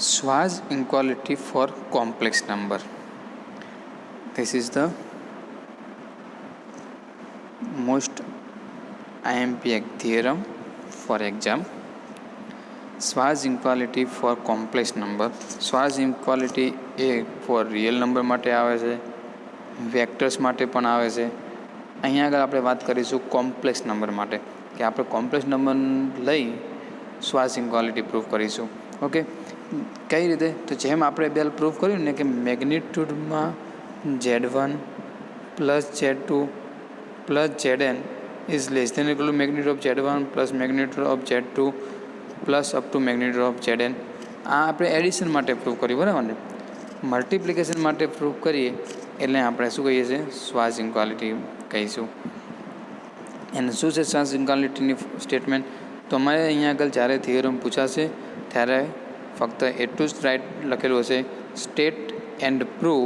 Schwarz inequality for complex number. This is the most IMP theorem for exam. Schwarz inequality for complex number. Schwarz inequality A for real number માટે આવે છે, vectors માટે પણ આવે છે. અહીંયા આગળ આપણે વાત કરીશું કોમ્પ્લેક્સ નંબર માટે, કે આપણે કોમ્પ્લેક્સ નંબર લઈ શ્વાર્ઝ ઇનક્વાલિટી પ્રૂફ કરીશું. ઓકે, કઈ રીતે? તો જેમ આપણે પહેલાં પ્રૂફ કર્યું ને કે મેગ્નિટ્યુડમાં Z1 plus Z2 plus Zn is less than equal to magnitude of Z1 plus magnitude of Z2 plus up to magnitude of Zn. આ આપણે એડિશન માટે પ્રૂફ કર્યું, બરાબર ને? મલ્ટિપ્લિકેશન માટે પ્રૂફ કરીએ એટલે આપણે શું કહીએ છીએ? શ્વાર્ઝ ઇનક્વાલિટી કહીશું. અને શું છે શ્વાર્ઝ ઇનક્વાલિટીની સ્ટેટમેન્ટ? તો અમારે અહીંયા આગળ જ્યારે થિયરમ પૂછાશે ત્યારે ફક્ત એટલું જ રાઇટ લખેલું હશે, state and prove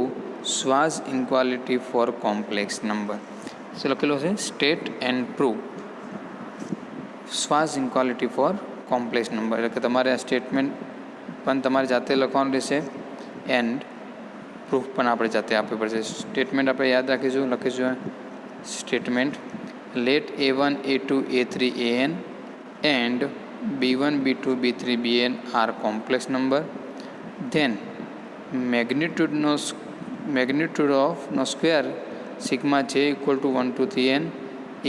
Schwarz inequality for complex number. શું લખેલું હશે? State and prove Schwarz inequality for complex number. એટલે કે તમારે આ સ્ટેટમેન્ટ પણ તમારે જાતે લખવાનું રહેશે, એન્ડ પ્રૂફ પણ આપણે જાતે આપવી પડશે. સ્ટેટમેન્ટ આપણે યાદ લખીશું statement let A1 A2 A3 AN and B1 B2 B3 BN are complex number, then magnitude of square sigma j equal to 1 to 3n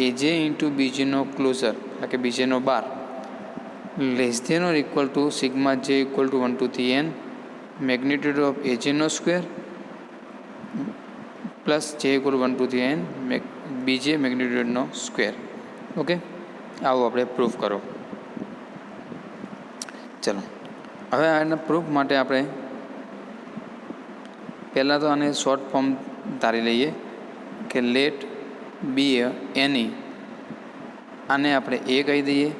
aj into bj નો ક્લોઝર એટલે કે bj નો bar less than or equal to sigma j equal to 1 to 3n magnitude of aj નો square plus j equal to 1 to 3n bj magnitude નો square. Okay, આવું આપણે proof કરો. ચલો, હવે આના પ્રૂફ માટે આપણે પહેલાં તો આને શોર્ટ ફોર્મ ધારી લઈએ કે લેટ બી એની, આને આપણે એ કહી દઈએ,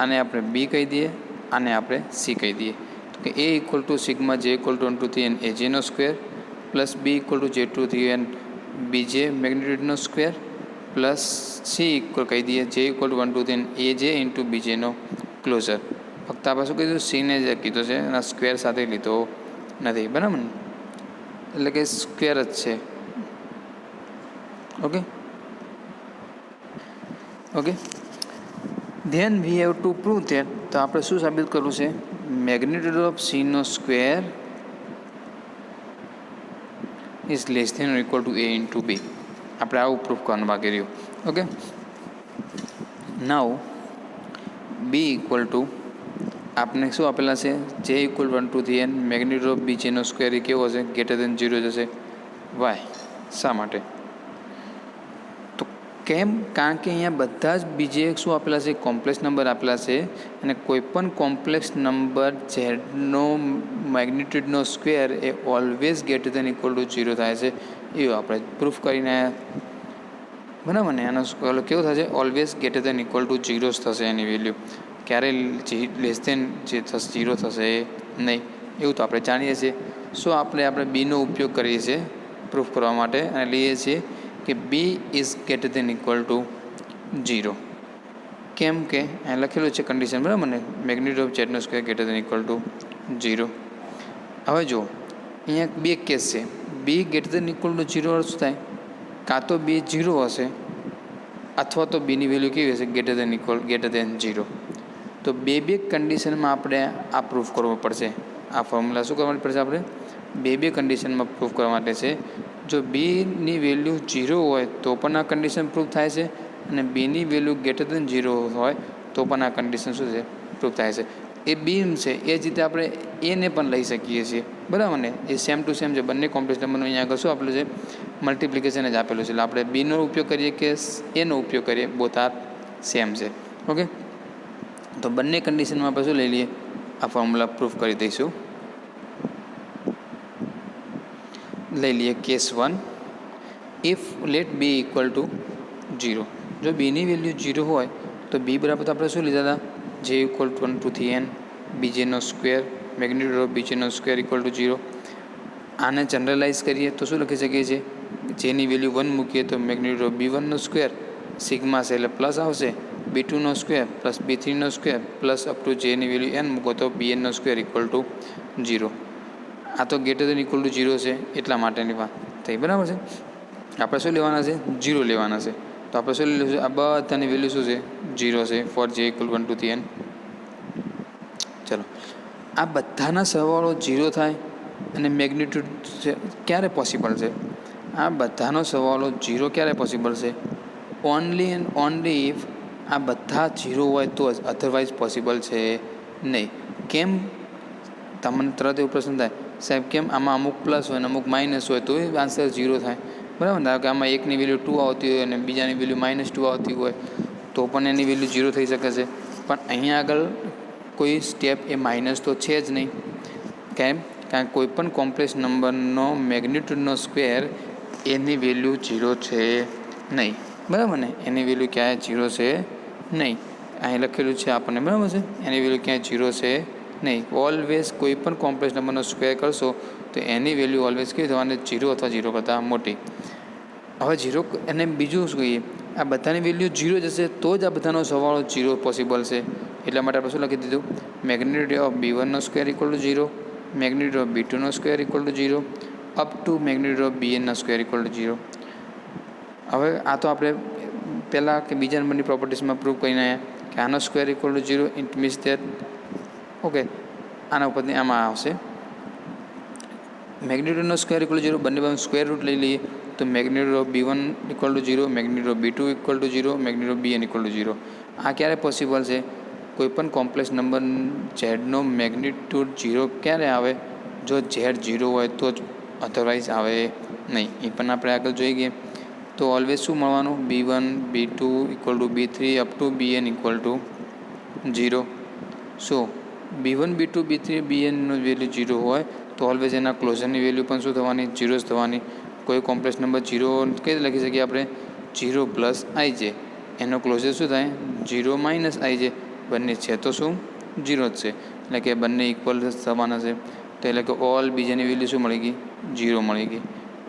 આને આપણે બી કહી દઈએ, આને આપણે સી કહી દઈએ. તો કે એ ઇક્વલ ટુ સિગ્મા જે equal to 1 to 3n a જેનો square plus b equal to j to 3n b j મેગ્નિટ્યુડનો સ્ક્વેર પ્લસ સી ઇક્વલ કહી દઈએ જે equal to 1 to 3n A j into બીજેનો ક્લોઝર. ફક્ત આપણે શું કીધું? સીને જ કીધો છે, એના સ્ક્વેર સાથે લીધો નથી, બરાબર ને? એટલે કે સ્ક્વેર જ છે. Okay okay then we have to prove that. તો આપણે શું સાબિત કરવું છે? મેગ્નિટ્યુડ ઓફ સીનો square is less than or equal to A into B. આપણે આવું પ્રૂફ કરવાનું બાકી રહ્યું. Okay, now B equal to આપણે શું આપેલા છે? જે equal 1 to 3n magnitude of B જેનો સ્ક્વેર એ કેવો હશે? ગ્રેટર દેન 0 જશે. વાય? શા માટે? તો કેમ? કારણ કે અહીંયા બધા જ બીજે શું આપેલા છે? કોમ્પ્લેક્સ નંબર આપેલા છે, અને કોઈપણ કોમ્પ્લેક્સ નંબર ઝેડનો મેગ્નિટ્યુડનો સ્ક્વેર એ always greater than equal to 0 થાય છે. એવું આપણે પ્રૂફ કરીને, બરાબર ને? આનો કેવું થશે? Always greater than equal to 0 જ થશે એની વેલ્યુ, ક્યારેય લેસ દેન જે થશે 0 થશે નહીં. એવું તો આપણે જાણીએ છીએ. સો આપણે બીનો ઉપયોગ કરીએ છીએ પ્રૂફ કરવા માટે, અને લઈએ છીએ કે B is greater than equal to 0. કેમ કે અહીં લખેલું છે કન્ડિશન, બરાબર ને? મેગ્નિટ્યુડ ઓફ ઝેડનો square greater than equal to 0. હવે જુઓ, અહીંયા બે કેસ છે. B greater than equal to 0 શું થાય? કાં તો બી 0 હશે, અથવા તો બીની વેલ્યુ કેવી હશે? Greater than 0. તો બે કન્ડિશનમાં આપણે આ પ્રૂફ કરવો પડશે. આ ફોર્મ્યુલા શું કરવા પડશે? આપણે બે કન્ડિશનમાં પ્રૂફ કરવા માટે છે. જો બીની વેલ્યુ 0 હોય તો પણ આ કન્ડિશન પ્રૂફ થાય છે, અને બીની વેલ્યુ ગ્રેટર દેન 0 હોય તો પણ આ કન્ડિશન શું છે? પ્રૂફ થાય છે. એ બી છે એ જ રીતે આપણે એને પણ લઈ શકીએ છીએ, બરાબર ને? એ સેમ ટુ સેમ છે. બંને કોમ્પ્લેક્સ નંબરનું અહીંયા આગળ શું આપેલું છે? મલ્ટિપ્લિકેશન જ આપેલું છે. એટલે આપણે બીનો ઉપયોગ કરીએ કે એનો ઉપયોગ કરીએ, બોથ આર સેમ છે. ઓકે, તો બંને કન્ડિશનમાં આપણે શું લઈ લઈએ? આ ફોર્મ્યુલા પ્રૂફ કરી દઈશું. લઈ લઈએ case 1. If let b equal to 0. જો બીની વેલ્યુ 0 હોય તો બી બરાબર આપણે શું લીધા હતા? જે ઇક્વલ ટુ 1 to 3n બીજેનો સ્ક્વેર મેગ્નિટ્યુડ ઓફ બીજેનો સ્ક્વેર ઇક્વલ ટુ 0. આને જનરલાઇઝ કરીએ તો શું લખી શકીએ છીએ? જેની વેલ્યુ 1 મૂકીએ તો મેગ્નિટ્યુડ ઓફ B1 નો સ્ક્વેર સિગ્મા છે એટલે પ્લસ આવશે, B2નો સ્ક્વેર પ્લસ B3નો સ્ક્વેર પ્લસ અપ ટુ જેની વેલ્યુ n મૂકો તો Bnનો સ્ક્વેર ઇક્વલ ટુ 0. આ તો ગ્રેટર દેન ઇક્વલ ટુ 0 છે એટલા માટેની વાત થઈ, બરાબર છે. આપણે શું લેવાના છે? 0 લેવાના છે. તો આપણે શું લઈશું? આ બધાની વેલ્યુ શું છે? 0 છે for j equal 1 to n. ચલો, આ બધાના સરવાળો 0 થાય અને મેગ્નિટ્યુડ ક્યારે પોસિબલ છે? આ બધાનો સરવાળો 0 ક્યારે પોસિબલ છે? ઓનલી એન્ડ ઓનલી ઇફ આ બધા 0 હોય તો જ, અધરવાઇઝ પોસિબલ છે નહીં. કેમ? તમને તરત એવું પ્રશ્ન થાય, સાહેબ કેમ આમાં અમુક પ્લસ હોય ને અમુક માઇનસ હોય તો એ આન્સર 0 થાય? બરાબર ને? કે આમાં એકની વેલ્યુ 2 આવતી હોય અને બીજાની વેલ્યુ -2 આવતી હોય તો પણ એની વેલ્યુ 0 થઈ શકે છે. પણ અહીંયા આગળ કોઈ સ્ટેપ એ માઇનસ તો છે જ નહીં. કેમ? કારણ કે કોઈ પણ કોમ્પ્લેક્સ નંબરનો મેગ્નિટ્યુડનો સ્ક્વેર એની વેલ્યુ 0 છે નહીં, બરાબર ને? એની વેલ્યુ ક્યાંય 0 છે નહીં. અહીં લખેલું છે આપણને, બરાબર છે? એની વેલ્યુ ક્યાંય 0 છે નહીં. ઓલવેઝ કોઈ પણ કોમ્પ્લેક્સ નંબરનો સ્ક્વેર કરશો તો એની વેલ્યુ ઓલવેઝ કેવી થવાની? 0 અથવા 0 કરતાં મોટી. હવે 0 અને બીજું શું કહીએ? આ બધાની વેલ્યુ 0 જ હશે તો જ આ બધાનો સરવાળો 0 પોસિબલ છે. એટલા માટે આપણે શું લખી દીધું? મેગ્નિટ્યુડ ઓફ B1નો square equal to 0, magnitude of B2નો square equal to 0, up to magnitude of Bnનો સ્ક્વેર ઇક્વલ ટુ 0. હવે આ તો આપણે પહેલાં કે બીજા નંબરની પ્રોપર્ટીઝમાં પ્રૂવ કરીને આવ્યા કે આનો square equal to 0. It means that okay, આના ઉપરથી આમાં આવશે મેગ્નિટ્યુડનો સ્ક્વેર ઇક્વલ ટુ 0. બંને બાજુ સ્ક્વેર રૂટ લઈ લઈએ તો magnitude of B1 equal to 0, magnitude of B2 equal to 0, magnitude of Bn equal to 0. આ ક્યારે પોસિબલ છે? કોઈપણ કોમ્પ્લેક્સ નંબર ઝેડનો મેગ્નિટ્યુડ 0 ક્યારે આવે? જો ઝેડ 0 હોય તો જ, અધરવાઇઝ આવે નહીં. એ પણ આપણે આગળ જોઈ ગઈએ. તો ઓલવેઝ શું મળવાનું? B1 B2 equal to B3 up to Bn equal to 0. શું B1 B2 B3 Bnનો વેલ્યુ 0 હોય તો ઓલવેઝ એના ક્લોઝરની વેલ્યુ પણ શું થવાની? 0 જ થવાની. કોઈ કોમ્પ્લેક્સ નંબર 0 કઈ લખી શકીએ આપણે? 0 પ્લસ ij. એનો ક્લોઝર શું થાય? 0 માઇનસ ij. બંને છે તો શું? 0 જ છે. એટલે કે બંને ઇક્વલ થવાના છે. તો એટલે કે ઓલ બીજાની વેલ્યુ શું મળી ગઈ? 0 મળી ગઈ.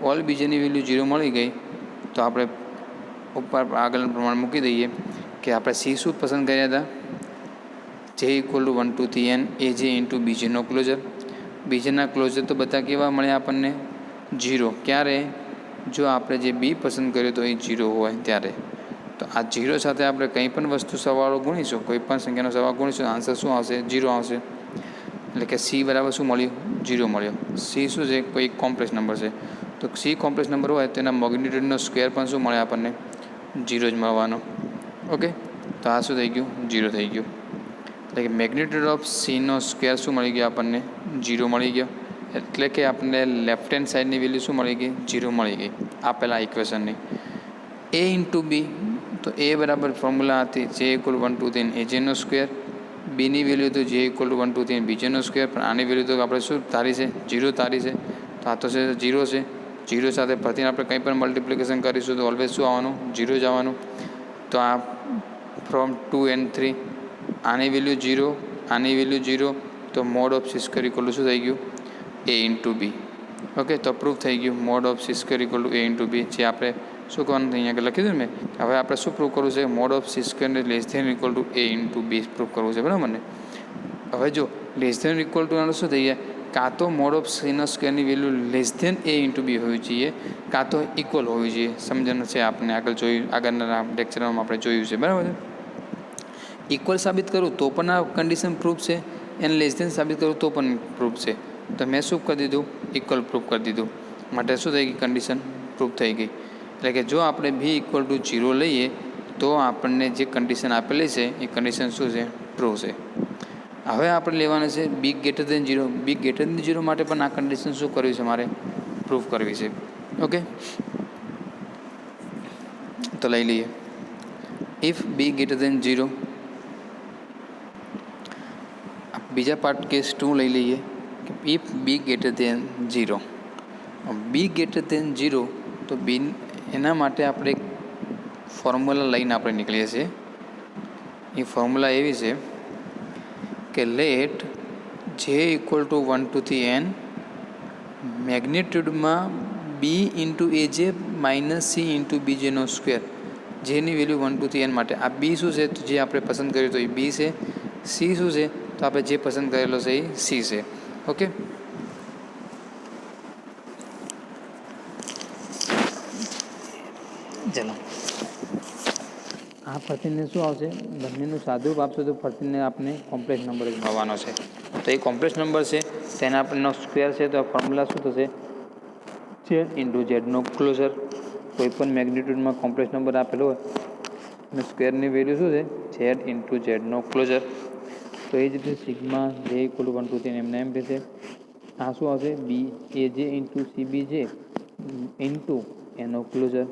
ઓલ બીજાની વેલ્યુ 0 મળી ગઈ તો આપણે ઉપર આગળના પ્રમાણે મૂકી દઈએ કે આપણે સી શું પસંદ કર્યા હતા? જે equal to 1 to n aj into બીજીનો ક્લોઝર. બીજાના ક્લોઝર તો બધા કેવા મળ્યા આપણને? 0. ક્યારે? જો આપણે જે બી પસંદ કર્યો તો એ 0 હોય ત્યારે. તો આ 0 સાથે આપણે કંઈ પણ વસ્તુ સરવાળો ગુણીશું, કોઈ પણ સંખ્યાનો સરવાળો ગુણીશું, આન્સર શું આવશે? 0 આવશે. એટલે કે સી બરાબર શું મળ્યું? 0 મળ્યો. સી શું છે? કોઈ કોમ્પ્લેક્સ નંબર છે. તો સી કોમ્પ્લેક્સ નંબર હોય તેના મેગ્નિટ્યુડનો સ્ક્વેર પણ શું મળે આપણને? 0 જ મળવાનો. ઓકે, તો આ શું થઈ ગયું? 0 થઈ ગયું. એટલે કે મેગ્નિટ્યુડ ઓફ સીનો સ્ક્વેર શું મળી ગયો આપણને? 0 મળી ગયો. એટલે કે આપણને લેફ્ટ હેન્ડ સાઈડની વેલ્યુ શું મળી ગઈ? 0 મળી ગઈ આપેલા ઇક્વેશનની. એ ઇન્ટુ બી, તો એ બરાબર ફોર્મ્યુલા હતી જે ઇક્વલ 1 to n એજેનો સ્ક્વેર. બીની વેલ્યુ તો જે ઇક્વલ ટુ 1 to n બીજેનો સ્ક્વેર. પણ આની વેલ્યુ તો આપણે શું ધારી છે? 0 ધારી છે. તો આ તો છે 0 છે. 0 સાથે ફરીને આપણે કંઈ પણ મલ્ટિપ્લિકેશન કરીશું તો ઓલવેઝ શું આવવાનું? 0 જ આવવાનું. તો આ ફ્રોમ 2 and 3 આની વેલ્યુ 0, આની વેલ્યુ 0. તો mod of c square equal to શું થઈ ગયું? A into b. ઓકે, તો પ્રૂફ થઈ ગયું mod of c square equal to A into બી. જે આપણે શું કરવાનું અહીંયા આગળ લખી દીધું મેં. હવે આપણે શું પ્રૂફ કરવું છે? Mod of c square less than equal to A into b proof કરવું છે, બરાબર ને? હવે જો લેસ ધેન ઇક્વલ ટુ શું થઈ જાય? કાં તો મોડ ઓફ સીનો સ્ક્વેરની value less than A into B હોવી જોઈએ, કાં તો ઇક્વલ હોવી જોઈએ. સમજણ છે આપણે આગળ જોયું, આગળના લેક્ચરમાં આપણે જોયું છે, બરાબર છે? ઇક્વલ સાબિત કરું તો પણ આ કન્ડિશન પ્રૂફ છે, એને લેસ ધેન સાબિત કરું તો પણ પ્રૂફ છે. તો મેં શું કરી દીધું? ઇક્વલ પ્રૂફ કરી દીધું. માટે શું થઈ ગઈ? કન્ડિશન પ્રૂફ થઈ ગઈ. એટલે કે જો આપણે બી ઇક્વલ ટુ 0 લઈએ તો આપણને જે કન્ડિશન આપેલી છે એ કન્ડિશન શું છે? ટ્રુ છે. હવે આપણે લેવાનું છે B greater than 0. B greater than 0 માટે પણ આ કન્ડિશન શું કરવી છે? મારે પ્રૂફ કરવી છે. ઓકે, તો લઈ લઈએ. ઇફ બી ગ્રેટર દેન 0, બીજા પાર્ટ કેસ 2 લઈ લઈએ કે if b greater than 0. B greater than 0 તો બી એના માટે આપણે એક ફોર્મ્યુલા લઈને આપણે નીકળીએ છીએ. એ ફોર્મ્યુલા એવી છે કે let J equal to 1 to n મેગ્નિટ્યુડમાં B into A J minus C into બીજેનો સ્ક્વેર. જેની વેલ્યુ 1 2 3 n માટે આ બી શું છે, તો જે આપણે પસંદ કર્યું તો એ બી છે. સી શું છે, તો આપણે જે પસંદ કરેલો છે એ સી છે. ઓકે, ચલો આ ફરતીને શું આવશે, બંનેનું સાદુરૂપ આપશો તો ફરતીને આપણે કોમ્પ્લેક્સ નંબર જ મળવાનો છે. તો એ કોમ્પ્લેક્સ નંબર છે તેના આપણનો સ્ક્વેર છે, તો આ ફોર્મ્યુલા શું થશે, ઝેડ ઇન્ટુ ઝેડનો ક્લોઝર. કોઈ પણ મેગ્નિટ્યુડમાં કોમ્પ્લેક્સ નંબર આપેલો હોય અને સ્ક્વેરની વેલ્યુ શું છે, ઝેડ ઇન્ટુ ઝેડનો ક્લોઝર. તો એ જ રીતે સિગ્મા જે ઇક્વલ ટુ 1 2 3 એમને એમ રહેશે. આ શું આવશે, બી a j into C B જે ઇન્ટુ એનો ક્લોઝર.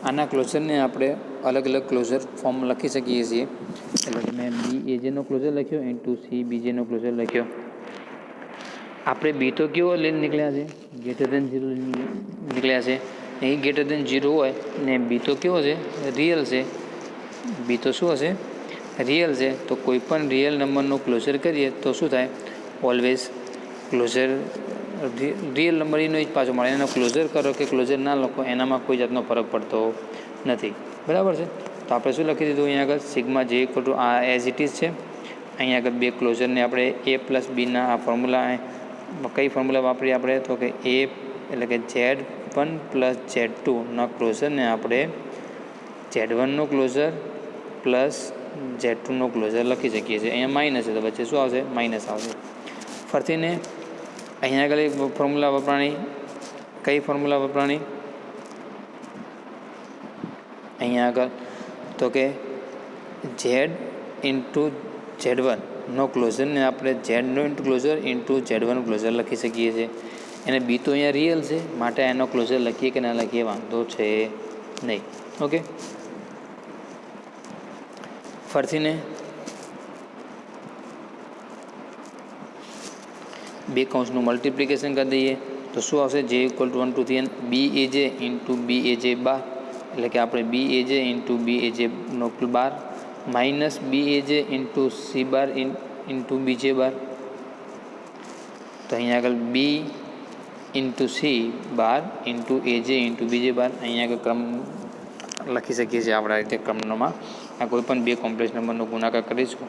આના ક્લોઝરને આપણે અલગ અલગ ક્લોઝર ફોર્મ લખી શકીએ છીએ. એટલે મેં બી એ જેનો ક્લોઝર લખ્યો ઇન્ટુ સી બી જેનો ક્લોઝર લખ્યો. આપણે બી તો કેવો લઈને નીકળ્યા છે, ગ્રેટર દેન 0 નીકળ્યા છે. એ ગ્રેટર દેન 0 હોય ને બી તો કેવો છે, રિયલ છે. બી તો શું હશે, રિયલ છે. તો કોઈ પણ રિયલ નંબરનું ક્લોઝર કરીએ તો શું થાય, ઓલવેઝ ક્લોઝર રિયલ નંબર એનો જ પાછો મળે. એનો ક્લોઝર કરો કે ક્લોઝર ના લખો એનામાં કોઈ જાતનો ફરક પડતો નથી. બરાબર છે. તો આપણે શું લખી દીધું અહીંયા આગળ, સિગ્મા જે ઇક્વલ ટુ આ એઝ ઇટ ઇઝ છે. અહીંયા આગળ બે ક્લોઝરને આપણે એ પ્લસ બીના આ ફોર્મ્યુલા, કઈ ફોર્મ્યુલા વાપરીએ આપણે, તો કે એ એટલે કે Z1 પ્લસ Z2ના ક્લોઝરને આપણે Z1નો ક્લોઝર પ્લસ Z2નો ક્લોઝર લખી શકીએ છીએ. અહીંયા માઇનસ છે તો વચ્ચે શું આવશે, માઇનસ આવશે. ફરીને અહીંયા આગળ એક ફોર્મ્યુલા વપરાણી, કઈ ફોર્મ્યુલા વપરાણી અહીંયા આગળ, તો કે ઝેડ ઇન્ટુ Z1નો ક્લોઝરને આપણે ઝેડનો into closure into Z1 closure લખી શકીએ છીએ. એને બી તો અહીંયા રિયલ છે માટે એનો ક્લોઝર લખીએ કે ના લખીએ વાંધો છે નહીં. ઓકે, ફરીને બે કૌંસનું મલ્ટિપ્લિકેશન કરી દઈએ તો શું આવશે, જે equal to 1 2 3 B a j into B a જે બાર, એટલે કે આપણે બી એ જે ઇન્ટુ બી એ જેનો bar minus b a j into c bar into B j bar. તો અહીંયા આગળ b into c bar into એ જે ઇન્ટુ બી જે બાર. અહીંયા આગળ ક્રમ લખી શકીએ છીએ આપણે આ રીતે ક્રમમાં. આ કોઈ પણ બે કોમ્પ્લેક્સ નંબરનો ગુણાકાર કરીશું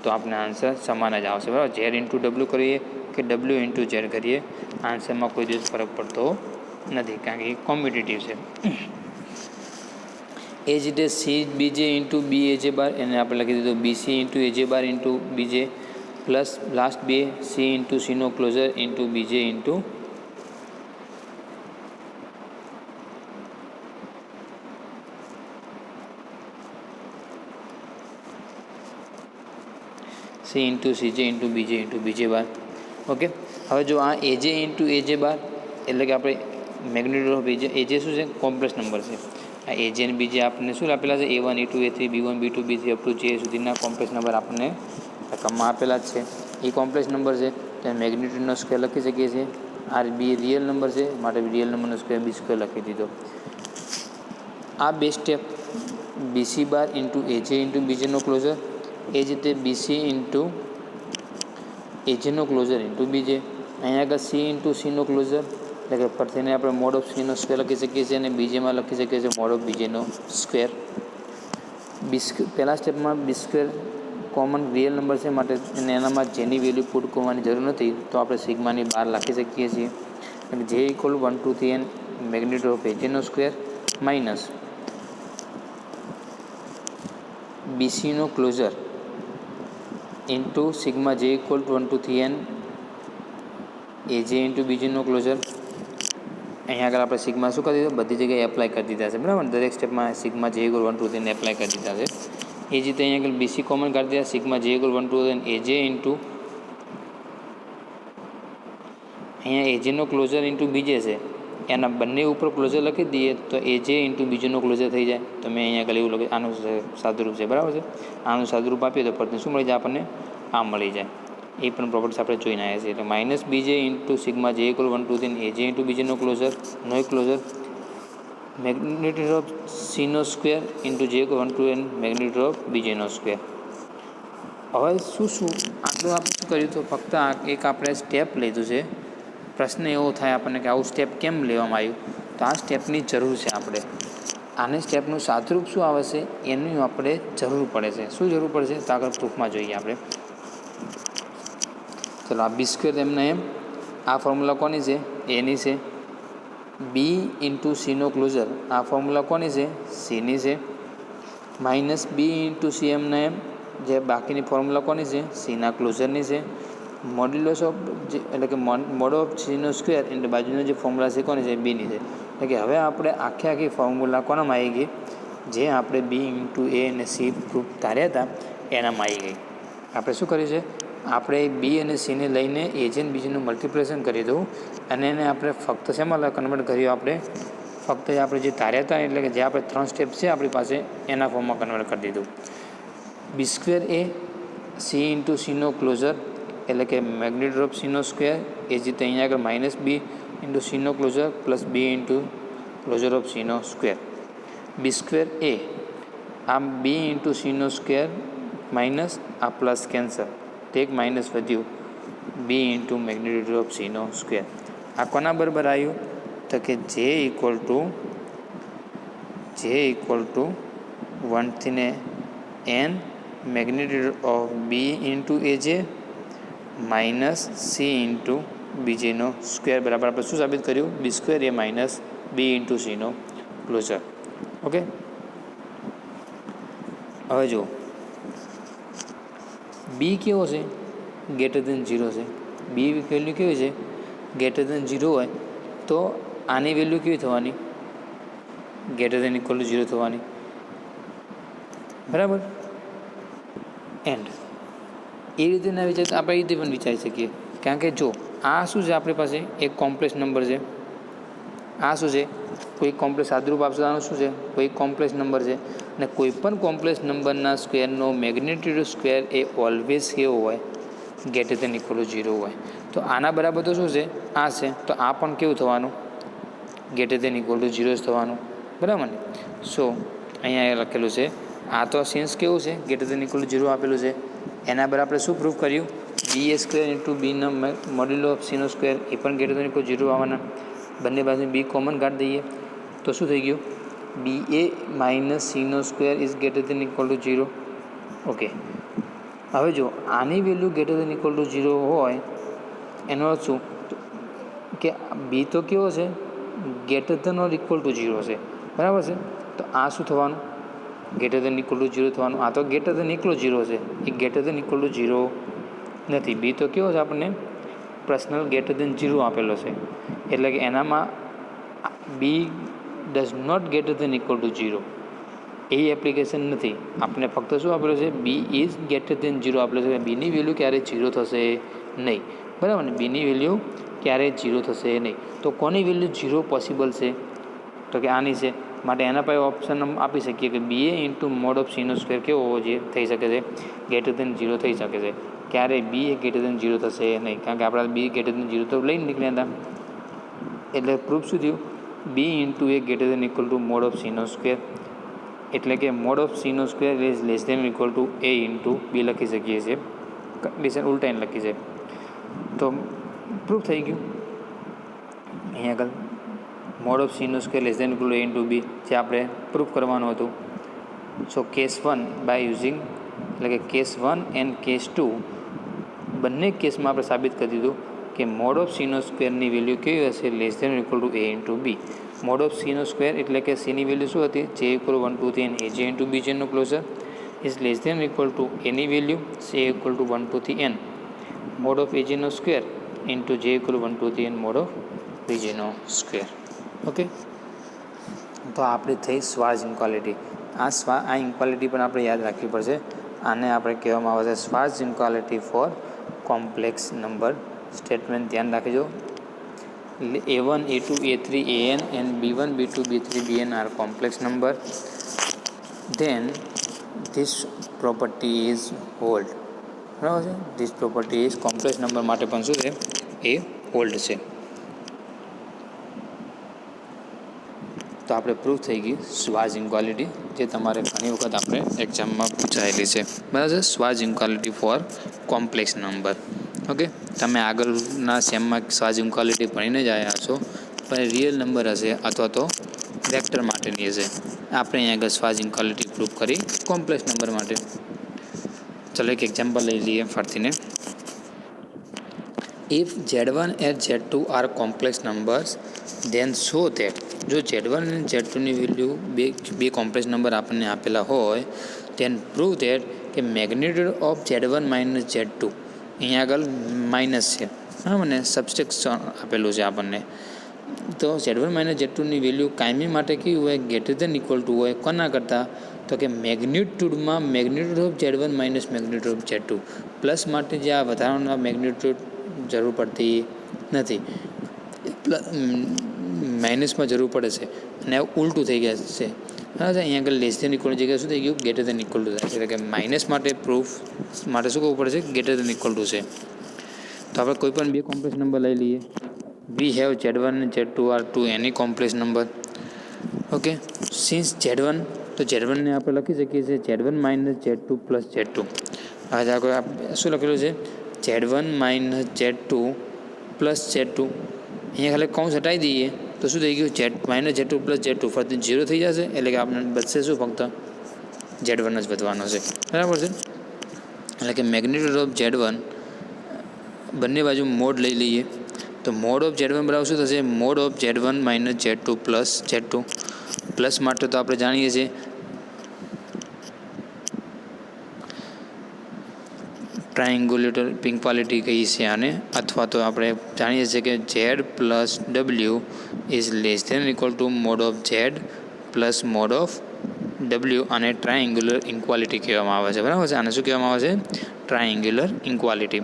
તો આપણે આન્સર સમાન જ આવશે. બરાબર, ઝેડ ઇન્ટુ ડબલ્યુ કરીએ કે ડબલ્યુ ઇન્ટુ ઝેડ કરીએ, આન્સરમાં કોઈ દિવસ ફરક પડતો નથી કારણ કે એ કોમ્પિટિટિવ છે. એ જ રીતે સી બીજે ઇન્ટુ બી એ જે બાર, એને આપણે લખી દીધું બીસી ઇન્ટુ એ જે બાર ઇન્ટુ બીજે પ્લસ લાસ્ટ બે સી ઇન્ટુ સીનો ક્લોઝર ઇન્ટુ બીજે into C into CJ into બીજે બાર. ઓકે, હવે જો આ એજે ઇન્ટુ એજે બાર એટલે કે આપણે મેગ્નિટ્યુડ ઓફ એજે શું છે, કોમ્પ્લેક્સ નંબર છે. આ એજે અને બીજે આપણને શું આપેલા છે, A1 A2 A3 B1 B2 B3 up to જે સુધીના કોમ્પ્લેક્સ નંબર આપણને રકમમાં આપેલા જ છે. એ કોમ્પ્લેક્સ નંબર છે તો મેગ્નિટ્યુડનો સ્ક્વેર લખી શકીએ છીએ. આ બી રિયલ નંબર છે માટે રિયલ નંબરનો સ્ક્વેર બી સ્ક્વેર લખી દીધો. આ બે step B C bar into A J into બીજેનો ક્લોઝર, એ જ રીતે બીસી ઇન્ટુ એજેનો ક્લોઝર ઇન્ટુ બીજે. અહીંયા આગળ સી ઇન્ટુ સીનો ક્લોઝર એટલે કે ફરીને આપણે મોડ ઓફ સીનો સ્ક્વેર લખી શકીએ છીએ અને બીજેમાં લખી શકીએ છીએ મોડ ઓફ બીજેનો સ્ક્વેર. પહેલા સ્ટેપમાં બી સ્ક્વેર કોમન રિયલ નંબર છે માટે એનામાં જેની વેલ્યુ પુટ કરવાની જરૂર નથી તો આપણે સિગ્માની બહાર લખી શકીએ છીએ. જે ઇક્વલ 1 2 3 મેગ્નિટ્યુડ ઓફ એજેનો સ્ક્વેર માઇનસ બીસીનો ક્લોઝર ઇન્ટુ સિગ્મા જે ઇક્વલ ટુ 1 2 3 એજે ઇન્ટુ બીજીનો ક્લોઝર. અહીંયા આગળ આપણે સિગ્મા શું કરી દીધું, બધી જગ્યાએ એપ્લાય કરી દીધા છે. બરાબર, દરેક સ્ટેપમાં સિગ્મા જે ઇક્વલ 1 2 3 એપ્લાય કરી દીધા છે. એ જ રીતે અહીંયા આગળ બીસી કોમન કાઢી દીધા, સિગ્મા જે ઇક્વલ 1 2 3 એજે ઇન્ટુ અહીંયા એજેનો ક્લોઝર ઇન્ટુ બીજે છે એના બંને ઉપર ક્લોઝર લખી દઈએ તો એજે ઇન્ટુ બીજેનો ક્લોઝર થઈ જાય. તો મેં અહીંયા આગળ એવું લખ્યું, આનું સાદુરૂપ છે. બરાબર છે, આનું સાદુરૂપ આપીએ તો પરથી શું મળી જાય આપણને, આ મળી જાય. એ પણ પ્રોપર્ટીસ આપણે જોઈને આવ્યા છીએ. એટલે માઇનસ બીજે ઇન્ટુ સિગ્મા જે ઇક્વલ 1 2 3 એજે ઇન્ટુ બીજેનો ક્લોઝર નો ક્લોઝર મેગ્નિટ્યુડ ઓફ સીનો square into J equal 1 2 n magnitude of બીજેનો સ્ક્વેર. હવે શું આટલું આપણે શું કર્યું, તો ફક્ત એક આપણે સ્ટેપ લીધું છે. પ્રશ્ન એવો થાય આપણને કે આવું સ્ટેપ કેમ લેવામાં આવ્યું, તો આ સ્ટેપની જરૂર છે આપણે. આને સ્ટેપનું સાદરૂપ શું આવે છે એની આપણે જરૂર પડે છે. શું જરૂર પડશે તો આગળ પ્રૂફમાં જોઈએ આપણે. ચલો, આ બી સ્ક્વેર એમને એમ, આ ફોર્મ્યુલા કોની છે? એની છે. બી ઇન્ટુ સીનો ક્લોઝર, આ ફોર્મ્યુલા કોની છે? સીની છે. માઇનસ બી ઇન્ટુ સી એમને એમ, જે બાકીની ફોર્મ્યુલા કોની છે? સીના ક્લોઝરની છે. મોડ્યુલસ ઓફ એટલે કે મોડ ઓફ સીનો સ્ક્વેર એટલે બાજુનો જે ફોર્મ્યુલા છે કોની છે? બીની છે. એટલે કે હવે આપણે આખી ફોર્મ્યુલા કોનામાં આવી ગઈ? જે આપણે બી ઇન્ટુ એ અને સી પ્રૂફ ધાર્યા હતા એનામાં આવી ગઈ. આપણે શું કર્યું છે? આપણે બી અને સીને લઈને એજન બીજીનું મલ્ટિપ્લિકેશન કરી દઉં અને એને આપણે ફક્ત શેમાં કન્વર્ટ કર્યું? આપણે ફક્ત આપણે જે ધાર્યા હતા એટલે કે જે આપણે 3 સ્ટેપ છે આપણી પાસે એના ફોર્મમાં કન્વર્ટ કરી દીધું. B square A C into સીનો ક્લોઝર એટલે કે મેગ્નિટ્યુડ ઓફ સીનો સ્ક્વેર એ જ રીતે અહીંયા આગળ માઇનસ બી ઇન્ટુ સીનો closure plus B into closure of સીનો સ્ક્વેર. બી સ્ક્વેર એ આમ બી ઇન્ટુ સીનો સ્ક્વેર માઇનસ આ પ્લસ કેન્સલ, તો એક માઇનસ વધ્યું બી ઇન્ટુ મેગ્નિટ્યુડ ઓફ સીનો સ્ક્વેર. આ કોના બરાબર આવ્યું? તો કે જે ઇક્વલ ટુ 1 થી ને N magnitude of B into A J minus C into બીજીનો સ્ક્વેર બરાબર આપણે શું સાબિત કર્યું? B square A minus B into સીનો ક્લોઝર. ઓકે, હવે જુઓ બી કેવો છે? ગ્રેટર દેન 0 છે. બી વેલ્યુ કેવી છે? ગ્રેટર દેન 0 હોય તો આની વેલ્યુ કેવી થવાની? ગ્રેટર દેન ઇક્વલ ટુ 0 થવાની. બરાબર. એન્ડ એ રીતે ના વિચાર આપણે એ રીતે પણ વિચારી શકીએ. કારણ કે જો આ શું છે આપણી પાસે? એક કોમ્પ્લેક્સ નંબર છે. આ શું છે? કોઈ કોમ્પ્લેક્સ સાદરૂપ આપશે આનું શું છે? કોઈ કોમ્પ્લેક્સ નંબર છે. અને કોઈ પણ કોમ્પ્લેક્સ નંબરના સ્ક્વેરનો મેગ્નિટ્યુડ સ્ક્વેર એ ઓલવેઝ કેવો હોય? ગ્રેટર દેન ઇક્વલ ટુ 0 હોય. તો આના બરાબર તો શું છે? આ છે. તો આ પણ કેવું થવાનું? ગ્રેટર દેન ઇક્વલ ટુ 0 જ થવાનું. બરાબર ને? સો અહીંયા લખેલું છે આ તો સિન્સ કેવું છે? ગ્રેટર દેન ઇક્વલ ટુ 0 આપેલું છે. એના પર આપણે શું પ્રૂફ કર્યું? બી એ સ્ક્વેર ઇન્ટુ બીનો મોડ્યુલો ઓફ સીનો સ્ક્વેર એ પણ ગ્રેટર દેન ઇક્વલ 0 આવવાના. બંને બાજુ બી કોમન કાઢી દઈએ તો શું થઈ ગયું? બી એ માઇનસ સીનો square is greater than equal to 0. Okay, હવે જો આની value greater than equal to 0 હોય એનો અર્થ શું? કે બી તો કેવો છે? Greater than or equal to 0 છે. બરાબર છે. તો આ શું થવાનું? ગ્રેટર દેન ઇક્વલ ટુ 0 થવાનું. આ તો ગ્રેટર દેન ઇક્વલ 0 છે. એ ગ્રેટર દેન ઇક્વલ ટુ 0 નથી. બી તો કેવો છે? આપણને પર્સનલ ગ્રેટર દેન 0 આપેલો છે. એટલે કે એનામાં B does not greater than equal to 0 એ એપ્લિકેશન નથી. આપણે ફક્ત શું આપેલું છે? બી ઇઝ ગ્રેટર દેન 0 આપેલું છે. બીની વેલ્યુ ક્યારેય 0 થશે નહીં. બરાબર ને? બીની વેલ્યુ ક્યારેય 0 થશે નહીં. તો કોની વેલ્યુ 0 પોસિબલ છે? તો કે આની છે. માટે એના પાસે ઓપ્શન આપી શકીએ કે બી એ ઇન્ટુ મોડ ઓફ સીનો સ્ક્વેર કેવો હોવો જોઈએ? થઈ શકે છે ગ્રેટર દેન 0 થઈ શકે છે. ક્યારેય બી એ ગ્રેટર દેન 0 થશે નહીં. કારણ કે આપણે બી ગ્રેટર દેન 0 તો લઈને નીકળ્યા હતા. એટલે પ્રૂફ શું થયું? B into A greater than equal to mod of સીનો સ્ક્વેર. એટલે કે મોડ ઓફ સીનો square is less than equal to A into B લખી શકીએ છીએ. કન્ડિશન ઉલટાઈને લખી છે તો પ્રૂફ થઈ ગયું. અહીંયા આગળ મોડ ઓફ સીનો square less than equal to A into બી જે આપણે પ્રૂફ કરવાનું હતું. સો કેસ 1 બાય યુઝિંગ એટલે કે કેસ 1 એન્ડ કેસ 2 બંને કેસમાં આપણે સાબિત કરી દીધું કે મોડ ઓફ સીનો સ્ક્વેરની વેલ્યુ કેવી હશે? Less than equal to A into B. Mod of સીનો સ્ક્વેર એટલે કે સીની વેલ્યુ શું હતી? જે ઇક્વલ 1 2 થી એન એ જે ઇન્ટુ બી જેનું closure is less than equal to એની વેલ્યુ સી ઇક્વલ ટુ 1 2 થી એન મોડ ઓફ એજીનો સ્ક્વેર ઇન્ટુ જે ઇક્વલ 1 2 થી એન મોડ ઓફ બીજીનો સ્ક્વેર. ઓકે, તો આપણી થઈ સ્વાર્ઝ ઇન્ક્વાલિટી. આ ઇન્ક્વાલિટી પણ આપણે યાદ રાખવી પડશે. આને આપણે કહેવામાં આવે છે સ્વાર્ઝ ઇન્ક્વાલિટી ફોર કોમ્પ્લેક્સ નંબર સ્ટેટમેન્ટ. ધ્યાન રાખજો. A1 A2 A3 AN and B1 B2 B3 BN are complex number, then this property is hold. બરાબર છે? This property is complex number માટે પણ શું છે? એ હોલ્ડ છે. તો આપણે પ્રૂફ થઈ ગઈ સ્વાર્ઝ ઇન્ક્વાલિટી, જે તમારે ઘણી વખત આપણે એક્ઝામમાં પૂછાયેલી છે. બરાબર છે? સ્વાર્ઝ ઇન્ક્વાલિટી ફોર કોમ્પ્લેક્સ નંબર. ઓકે, તમે આગળના સેમમાં સ્વાર્ઝ ઇન્ક્વાલિટી ભણીને જ આવ્યા છો, પણ રિયલ નંબર હશે અથવા તો વેક્ટર માટેની હશે. આપણે અહીંયા આગળ સ્વાજ ઇક્વાલિટી પ્રૂફ કરી કોમ્પ્લેક્સ નંબર માટે. ચલો એક એક્ઝામ્પલ લઈ લઈએ ફરીને. If Z1 and Z2 are complex numbers then show that, જો Z1 અને Z2ની વેલ્યુ બે કોમ્પ્લેક્સ નંબર આપણને આપેલા હોય, ધેન પ્રૂવ ધેટ કે magnitude of Z1 minus Z2, અહીંયા આગળ માઇનસ છે, બરાબર ને, સબસ્ટ્રેક્શન આપેલું છે આપણને. તો Z1 માઇનસ Z2ની વેલ્યુ કાયમી માટે કેવી હોય, ગ્રેટર ધેન ઇક્વલ ટુ હોય. કોના કરતાં? તો કે મેગ્નિટ્યુડમાં magnitude of Z1 minus magnitude of Z2. Plus માટે જે આ વધારાના મેગ્નિટ્યુડ જરૂર પડતી નથી, માઇનસમાં જરૂર પડે છે, અને ઉલટું થઈ ગયા છે. બરાબર છે. અહીંયા આગળ લેસ ધેન ઇક્વલ જગ્યાએ શું થઈ ગયું, ગ્રેટર ધેન ઇક્વલ ટુ થાય. એટલે કે માઇનસ માટે પ્રૂફ માટે શું કરવું પડે છે, ગ્રેટર ધેન ઇક્વલ ટુ છે. તો આપણે કોઈ પણ બે કોમ્પ્લેક્સ નંબર લઈ લઈએ. વી હેવ Z1 અને Z2 are two any complex number. Okay, since Z1, તો Z1ને આપણે લખી શકીએ છીએ Z1 minus Z2 plus Z2. આજે આગળ શું લખેલું છે, Z1 minus Z2 plus Z2. અહીંયા ખાલી કૌંસ હટાવી દઈએ તો શું થઈ ગયું, Z minus Z2 plus Z2 ફરીથી 0 થઈ જશે. એટલે કે આપણે બચશે શું, ફક્ત Z1 જ વધવાનો છે. બરાબર છે. એટલે કે મેગ્નિટ્યુડ ઓફ Z1 બંને બાજુ મોડ લઈ લઈએ તો મોડ ઓફ Z1 બરાબર શું થશે, mode of Z1 minus Z2 plus Z2. Plus માટે તો આપણે જાણીએ છીએ ટ્રાયંગ્યુલેટર ઇક્વાલિટી કહીએ છીએ આને, અથવા તો આપણે જાણીએ છીએ કે Z plus W is less than equal to mod of Z plus mod of W. આને ટ્રાયંગ્યુલર ઇક્વાલિટી કહેવામાં આવે છે. બરાબર છે. આને શું કહેવામાં આવે છે, triangular equality.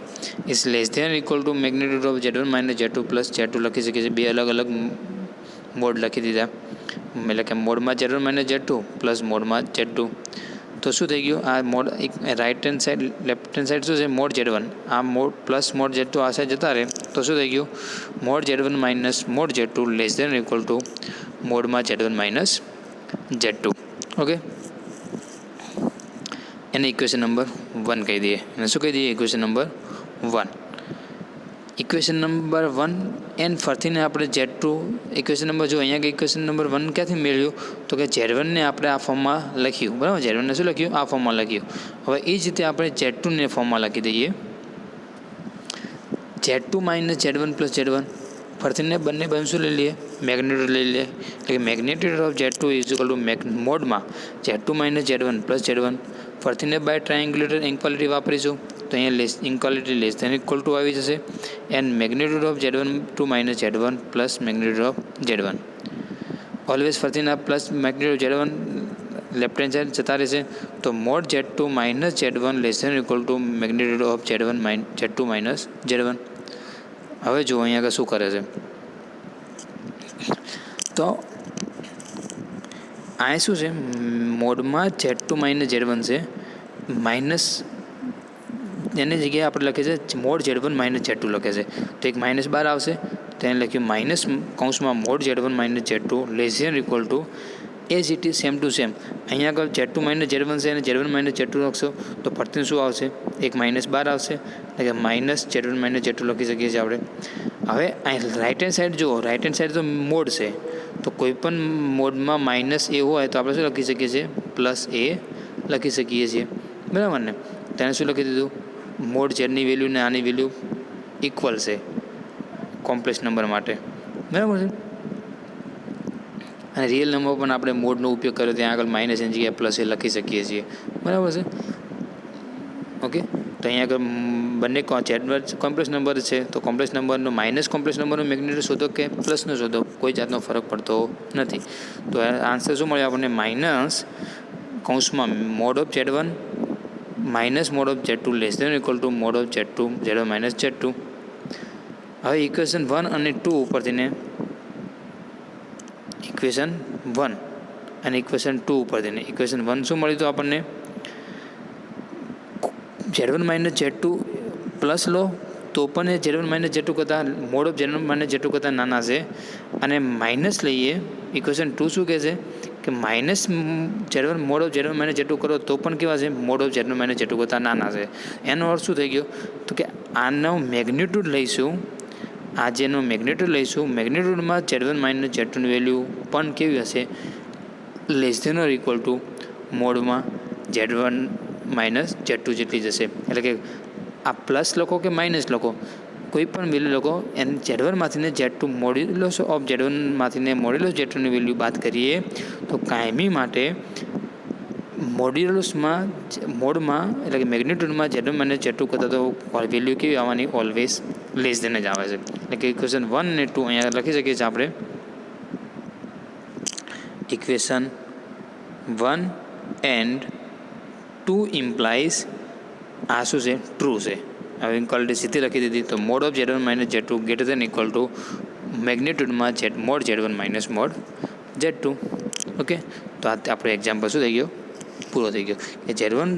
Is less than equal to magnitude of Z1 minus Z2 plus Z2 લખી શકીએ છીએ. બે અલગ અલગ મોડ લખી દીધા. એટલે કે મોડમાં Z1 માઇનસ Z2 પ્લસ મોડમાં Z2. તો શું થઈ ગયું, આ mod right hand side left hand side શું છે, મોડ Z1, આ મોડ પ્લસ મોડ Z2 આ સાઈડ જતા રહે તો શું થઈ ગયું, mod Z1 minus mod Z2 less than equal to મોડમાં Z1 માઇનસ Z2. ઓકે, એને ઇક્વેશન નંબર 1 કહી દઈએ. અને શું કહી દઈએ, equation number 1. Equation number 1 and ફરીને આપણે Z2 ઇક્વેશન નંબર, જો અહીંયા ઇક્વેશન નંબર 1 ક્યાંથી મેળવ્યું, તો કે Z1ને આપણે આ ફોર્મમાં લખ્યું. બરાબર, Z1ને શું લખ્યું, આ ફોર્મમાં લખ્યું. હવે એ જ રીતે આપણે Z2ને ફોર્મમાં લખી દઈએ, Z2 minus Z1 plus Z1. ફરીને બંને બાજુ શું લઈ લઈએ, મેગ્નિટ્યુડ લઈ લઈએ. એટલે કે magnitude of Z2 is equal to મોડમાં Z2 minus Z1 plus Z1. ફરીને બાય ટ્રાયંગ્યુલેટર ઇક્વાલિટી વાપરીશું તો અહીંયા equality less than equal to આવી જશે. And magnitude of Z1 minus Z1 plus magnitude of Z1. Always ફરીને plus magnitude Z1 left hand side જતા રહેશે. તો mod Z2 minus Z1 less than equal to magnitude of Z2 minus Z1. હવે જો અહીંયા આગળ શું કરે છે, તો આ શું છે, મોડમાં Z2 માઇનસ Z1 છે, માઇનસ એની જગ્યાએ આપણે લખીએ છીએ મોડ Z1 માઇનસ Z2 લખે છે. તો એક માઇનસ બાર આવશે, તેને લખ્યું માઇનસ કૌંસમાં mod Z1 minus Z2 less than equal to as it is same to same. અહીંયા આગળ Z2 માઇનસ Z1 છે અને Z1 માઇનસ Z2 લખશો તો ફરતી શું આવશે, એક માઇનસ બાર આવશે. એટલે કે માઇનસ Z1 માઇનસ Z2 લખી શકીએ છીએ આપણે. હવે અહીં રાઇટ હેન્ડ સાઈડ જુઓ, રાઇટ હેન્ડ સાઈડ તો મોડ છે, તો કોઈ પણ મોડમાં માઇનસ એ હોય તો આપણે શું લખી શકીએ છીએ, પ્લસ એ લખી શકીએ છીએ. બરાબર ને. તેને શું લખી દીધું, મોડ ઝેડની વેલ્યુ ને આની વેલ્યુ ઇક્વલ છે કોમ્પ્લેક્સ નંબર માટે. બરાબર છે. અને રિયલ નંબર પણ આપણે મોડનો ઉપયોગ કર્યો ત્યાં આગળ માઇનસ એની જગ્યાએ પ્લસ એ લખી શકીએ છીએ. બરાબર છે. ઓકે, તો અહીંયા આગળ બંને કોમ્પ્લેક્સ નંબર છે, તો કોમ્પ્લેક્સ નંબરનો માઇનસ કોમ્પ્લેક્સ નંબરનો મેગ્નિટ્યુડ શોધો કે પ્લસનો શોધો, કોઈ જાતનો ફરક પડતો નથી. તો આન્સર શું મળે આપણને, માઇનસ કૌંસમાં mod of Z1 minus mod of Z2 less than equal to mod of Z1 minus Z2. હવે ઇક્વેશન 1 અને 2 ઉપરથીને ઇક્વેશન 1 અને ઇક્વેશન 2 ઉપરથીને ઇક્વેશન 1 શું મળ્યું, તો આપણને Z1 માઇનસ Z2 પ્લસ લો તો પણ એ Z1 માઇનસ Z2 કરતાં mode of Z1 minus Z2 કરતાં નાના છે. અને માઇનસ લઈએ, ઇક્વેશન 2 શું કહે છે કે minus Z1 mode of Z1 minus Z2 કરો તો પણ કેવા છે, mod of Z1 minus Z2 કરતાં નાના છે. એનો અર્થ શું થઈ ગયો, તો કે આનો મેગ્નિટ્યુડ લઈશું, આ જેનો મેગ્નિટ્યુડ લઈશું, મેગ્નિટ્યુડમાં Z1 માઇનસ Z2 ની વેલ્યુ પણ કેવી હશે, less than or equal to મોડમાં Z1 માઇનસ Z2 જેટલી જશે. એટલે કે આ પ્લસ લખો કે માઇનસ લખો, કોઈ પણ વેલ્યુ લખો, એને Z1માંથીને Z2 મોડ્યુલસ ઓફ Z1માંથીને મોડ્યુલસ Z2 ની વેલ્યુ બાદ કરીએ તો કાયમી માટે મોડમાં એટલે કે મેગ્નિટ્યુડમાં Z1 માઇનસ Z2 કરતાં તો વેલ્યુ કેવી આવવાની, ઓલવેઝ લેસ ધેન જ આવે છે. એટલે કે ઇક્વેશન 1 અને 2 અહીંયા લખી શકીએ છીએ આપણે. ઇક્વેશન 1 એન્ડ 2 ઇમ્પ્લાઇઝ આ શું છે, ટ્રુ છે. હવે ઇક્વાલિટી સીધી લખી દીધી. તો mod of Z1 minus Z2 greater than equal to મેગ્નિટ્યુડમાં mod Z1 minus mod Z2. Okay, તો આ આપણો એક્ઝામ્પલ શું થઈ ગયો, પૂરો થઈ ગયો કે Z1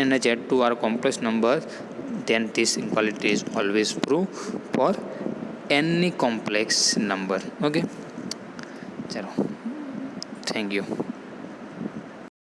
અને Z2 are complex number, then this equality is always true for any complex number. Okay, ચલો, થેન્ક યુ.